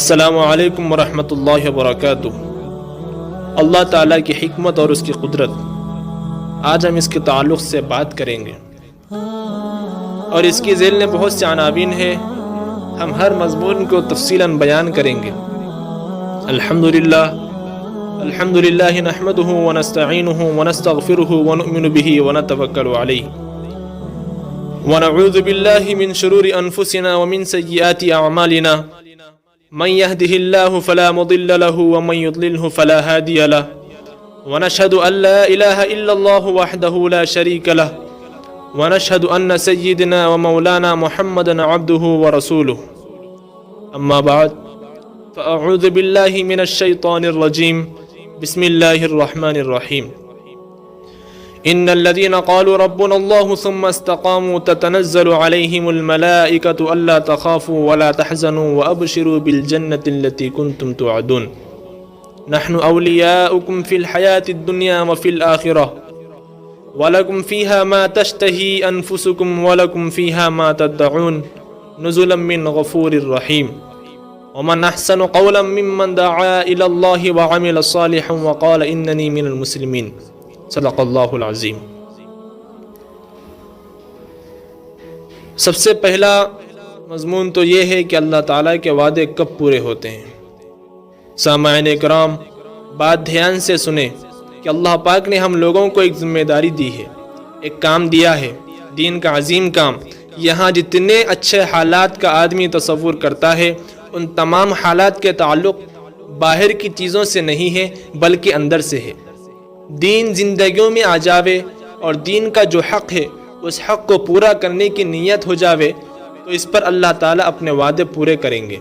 السلام علیکم ورحمۃ اللہ وبرکاتہ۔ اللہ تعالیٰ کی حکمت اور اس کی قدرت، آج ہم اس کے تعلق سے بات کریں گے، اور اس کی ذیل میں بہت سے عناوین ہیں۔ ہم ہر مضمون کو تفصیلاً بیان کریں گے۔ الحمدللہ نحمدہ ونستعینہ ونستغفرہ ونؤمن بہ ونتوکل علیہ ونعوذ باللہ من شرور انفسنا ومن سیئات اعمالنا، من يهده الله فلا مضل له ومن يضلله فلا هادي له، ونشهد أن لا إله إلا الله وحده لا شريك له، ونشهد أن سيدنا ومولانا محمدا عبده ورسوله، أما بعد فأعوذ بالله من الشيطان الرجيم، بسم الله الرحمن الرحيم۔ إن الذين قالوا ربنا الله ثم استقاموا تتنزل عليهم الملائكة ألا تخافوا ولا تحزنوا وأبشروا بالجنة التي كنتم توعدون، نحن أولياؤكم في الحياة الدنيا وفي الآخرة ولكم فيها ما تشتهي أنفسكم ولكم فيها ما تدعون نزلا من غفور رحيم، ومن أحسن قولا ممن دعا إلى الله وعمل صالحا وقال إنني من المسلمين، صدق اللہ العظیم۔ سب سے پہلا مضمون تو یہ ہے کہ اللہ تعالیٰ کے وعدے کب پورے ہوتے ہیں۔ سامعین کرام، بات دھیان سے سنیں کہ اللہ پاک نے ہم لوگوں کو ایک ذمہ داری دی ہے، ایک کام دیا ہے، دین کا عظیم کام۔ یہاں جتنے اچھے حالات کا آدمی تصور کرتا ہے، ان تمام حالات کے تعلق باہر کی چیزوں سے نہیں ہے بلکہ اندر سے ہے۔ دین زندگیوں میں آ جاوے اور دین کا جو حق ہے اس حق کو پورا کرنے کی نیت ہو جاوے تو اس پر اللہ تعالیٰ اپنے وعدے پورے کریں گے۔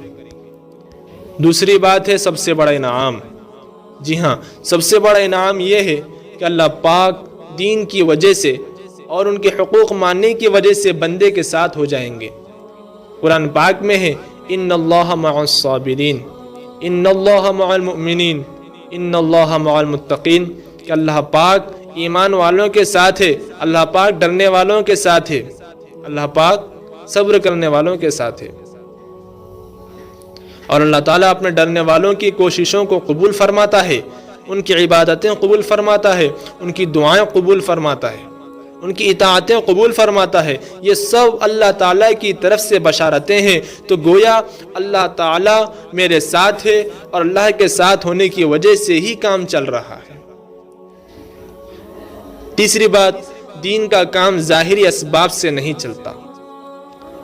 دوسری بات ہے سب سے بڑا انعام۔ جی ہاں، سب سے بڑا انعام یہ ہے کہ اللہ پاک دین کی وجہ سے اور ان کے حقوق ماننے کی وجہ سے بندے کے ساتھ ہو جائیں گے۔ قرآن پاک میں ہے ان اللہ مع الصابرین، ان اللہ مع المؤمنین، ان اللہ مع المتقین، کہ اللہ پاک ایمان والوں کے ساتھ ہے، اللہ پاک ڈرنے والوں کے ساتھ ہے، اللہ پاک صبر کرنے والوں کے ساتھ ہے۔ اور اللہ تعالیٰ اپنے ڈرنے والوں کی کوششوں کو قبول فرماتا ہے، ان کی عبادتیں قبول فرماتا ہے، ان کی دعائیں قبول فرماتا ہے، ان کی اطاعتیں قبول فرماتا ہے۔ یہ سب اللہ تعالیٰ کی طرف سے بشارتیں ہیں۔ تو گویا اللہ تعالیٰ میرے ساتھ ہے اور اللہ کے ساتھ ہونے کی وجہ سے ہی کام چل رہا ہے۔ تیسری بات، دین کا کام ظاہری اسباب سے نہیں چلتا۔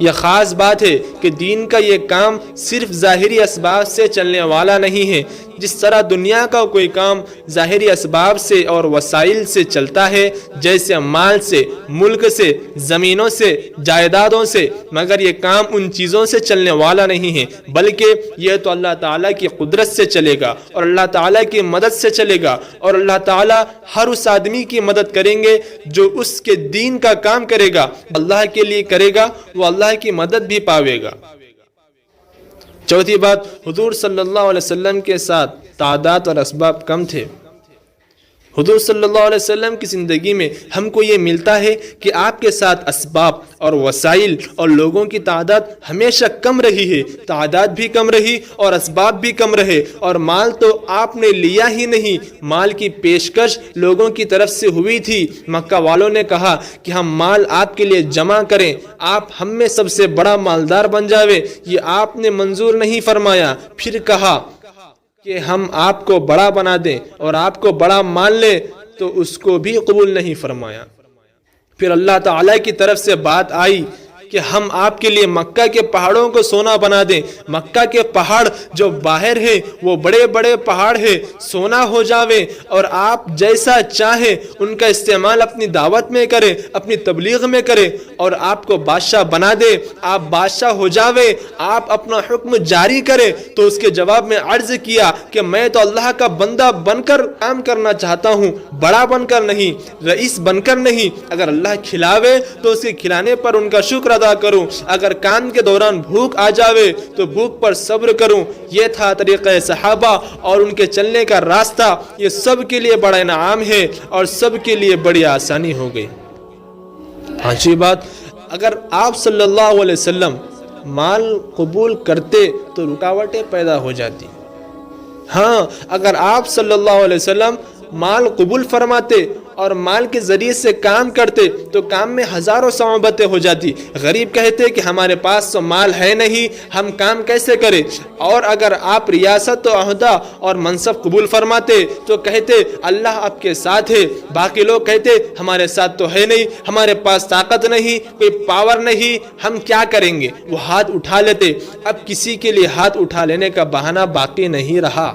یہ خاص بات ہے کہ دین کا یہ کام صرف ظاہری اسباب سے چلنے والا نہیں ہے۔ جس طرح دنیا کا کوئی کام ظاہری اسباب سے اور وسائل سے چلتا ہے، جیسے مال سے، ملک سے، زمینوں سے، جائیدادوں سے، مگر یہ کام ان چیزوں سے چلنے والا نہیں ہے، بلکہ یہ تو اللہ تعالیٰ کی قدرت سے چلے گا اور اللہ تعالیٰ کی مدد سے چلے گا، اور اللہ تعالیٰ ہر اس آدمی کی مدد کریں گے جو اس کے دین کا کام کرے گا، اللہ کے لیے کرے گا، وہ اللہ کی مدد بھی پاوے گا۔ چوتھی بات، حضور صلی اللہ علیہ وسلم کے ساتھ تعداد اور اسباب کم تھے۔ حضور صلی اللہ علیہ وسلم کی زندگی میں ہم کو یہ ملتا ہے کہ آپ کے ساتھ اسباب اور وسائل اور لوگوں کی تعداد ہمیشہ کم رہی ہے، تعداد بھی کم رہی اور اسباب بھی کم رہے، اور مال تو آپ نے لیا ہی نہیں، مال کی پیشکش لوگوں کی طرف سے ہوئی تھی۔ مکہ والوں نے کہا کہ ہم مال آپ کے لیے جمع کریں، آپ ہم میں سب سے بڑا مالدار بن جاوے، یہ آپ نے منظور نہیں فرمایا۔ پھر کہا کہ ہم آپ کو بڑا بنا دیں اور آپ کو بڑا مان لیں، تو اس کو بھی قبول نہیں فرمایا۔ پھر اللہ تعالیٰ کی طرف سے بات آئی کہ ہم آپ کے لیے مکہ کے پہاڑوں کو سونا بنا دیں۔ مکہ کے پہاڑ جو باہر ہیں وہ بڑے بڑے پہاڑ ہیں، سونا ہو جاوے، اور آپ جیسا چاہیں ان کا استعمال اپنی دعوت میں کریں، اپنی تبلیغ میں کریں، اور آپ کو بادشاہ بنا دے، آپ بادشاہ ہو جاوے، آپ اپنا حکم جاری کریں۔ تو اس کے جواب میں عرض کیا کہ میں تو اللہ کا بندہ بن کر کام کرنا چاہتا ہوں، بڑا بن کر نہیں، رئیس بن کر نہیں۔ اگر اللہ کھلاوے تو اس کے کھلانے پر ان کا شکر ادا کروں، اگر کام کے دوران بھوک آ جاوے تو بھوک پر صبر کروں۔ یہ تھا طریقہ صحابہ اور ان کے چلنے کا راستہ۔ یہ سب کے لیے بڑا انعام ہے اور سب کے لیے بڑی آسانی ہو گئی۔ پانچویں بات، اگر آپ صلی اللہ علیہ وسلم مال قبول کرتے تو رکاوٹیں پیدا ہو جاتی. ہاں اگر آپ صلی اللہ علیہ وسلم مال قبول فرماتے اور مال کے ذریعے سے کام کرتے تو کام میں ہزاروں صعوبتیں ہو جاتی. غریب کہتے کہ ہمارے پاس تو مال ہے نہیں، ہم کام کیسے کریں؟ اور اگر آپ ریاست و عہدہ اور منصب قبول فرماتے تو کہتے اللہ آپ کے ساتھ ہے. باقی لوگ کہتے ہمارے ساتھ تو ہے نہیں، ہمارے پاس طاقت نہیں، کوئی پاور نہیں، ہم کیا کریں گے؟ وہ ہاتھ اٹھا لیتے. اب کسی کے لیے ہاتھ اٹھا لینے کا بہانہ باقی نہیں رہا،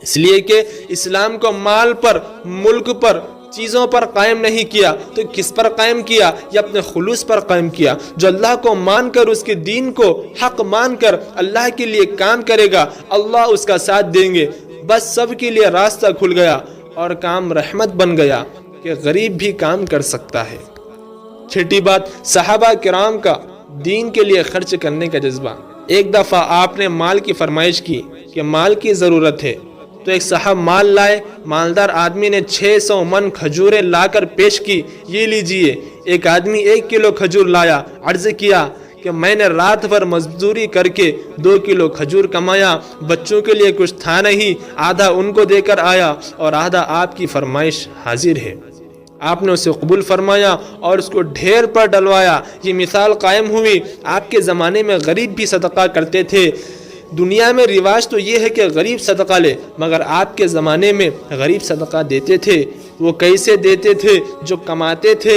اس لیے کہ اسلام کو مال پر، ملک پر، چیزوں پر قائم نہیں کیا تو کس پر قائم کیا؟ یا اپنے خلوص پر قائم کیا. جو اللہ کو مان کر، اس کے دین کو حق مان کر اللہ کے لیے کام کرے گا، اللہ اس کا ساتھ دیں گے. بس سب کے لیے راستہ کھل گیا اور کام رحمت بن گیا کہ غریب بھی کام کر سکتا ہے. چھٹی بات، صحابہ کرام کا دین کے لیے خرچ کرنے کا جذبہ. ایک دفعہ آپ نے مال کی فرمائش کی کہ مال کی ضرورت ہے تو ایک صاحب مال لائے. مالدار آدمی نے 600 من کھجوریں لا کر پیش کی، یہ لیجئے. ایک آدمی 1 کلو کھجور لایا. عرض کیا کہ میں نے رات بھر مزدوری کر کے 2 کلو کھجور کمایا، بچوں کے لیے کچھ تھا نہیں، آدھا ان کو دے کر آیا اور آدھا آپ کی فرمائش حاضر ہے. آپ نے اسے قبول فرمایا اور اس کو ڈھیر پر ڈلوایا. یہ مثال قائم ہوئی. آپ کے زمانے میں غریب بھی صدقہ کرتے تھے. دنیا میں رواج تو یہ ہے کہ غریب صدقہ لے، مگر آپ کے زمانے میں غریب صدقہ دیتے تھے. وہ کیسے دیتے تھے؟ جو کماتے تھے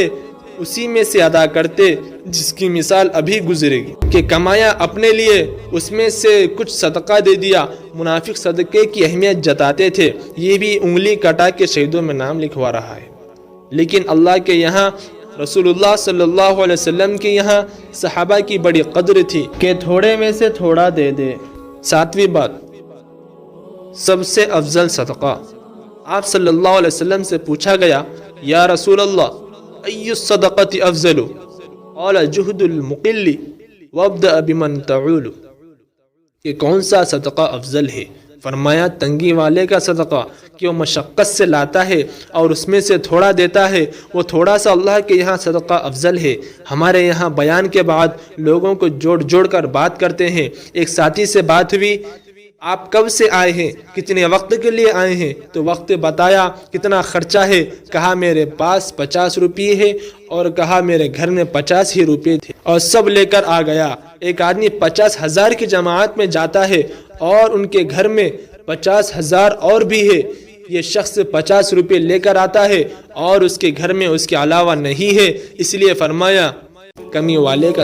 اسی میں سے ادا کرتے، جس کی مثال ابھی گزرے گی کہ کمایا اپنے لیے، اس میں سے کچھ صدقہ دے دیا. منافق صدقے کی اہمیت جتاتے تھے. یہ بھی انگلی کٹا کے شہیدوں میں نام لکھوا رہا ہے. لیکن اللہ کے یہاں، رسول اللہ صلی اللہ علیہ وسلم کے یہاں صحابہ کی بڑی قدر تھی کہ تھوڑے میں سے تھوڑا دے دے. 7ویں بات، سب سے افضل صدقہ. آپ صلی اللہ علیہ وسلم سے پوچھا گیا، یا رسول اللہ ای الصدقۃ افضل؟ قال جہد المقل وابدأ بمن تعول. کہ کون سا صدقہ افضل ہے؟ فرمایا تنگی والے کا صدقہ، کہ وہ مشقت سے لاتا ہے اور اس میں سے تھوڑا دیتا ہے. وہ تھوڑا سا اللہ کے یہاں صدقہ افضل ہے. ہمارے یہاں بیان کے بعد لوگوں کو جوڑ کر بات کرتے ہیں. ایک ساتھی سے بات ہوئی، آپ کب سے آئے ہیں؟ کتنے وقت کے لیے آئے ہیں؟ تو وقت بتایا. کتنا خرچہ ہے؟ کہا میرے پاس 50 روپے ہے، اور کہا میرے گھر میں 50 ہی روپے تھے، اور سب لے کر آ گیا. ایک آدمی 50,000 کی جماعت میں جاتا ہے اور ان کے گھر میں 50,000 اور بھی ہے. یہ شخص 50 روپے لے کر آتا ہے اور اس کے گھر میں اس کے علاوہ نہیں ہے. اس لیے فرمایا کمی والے کا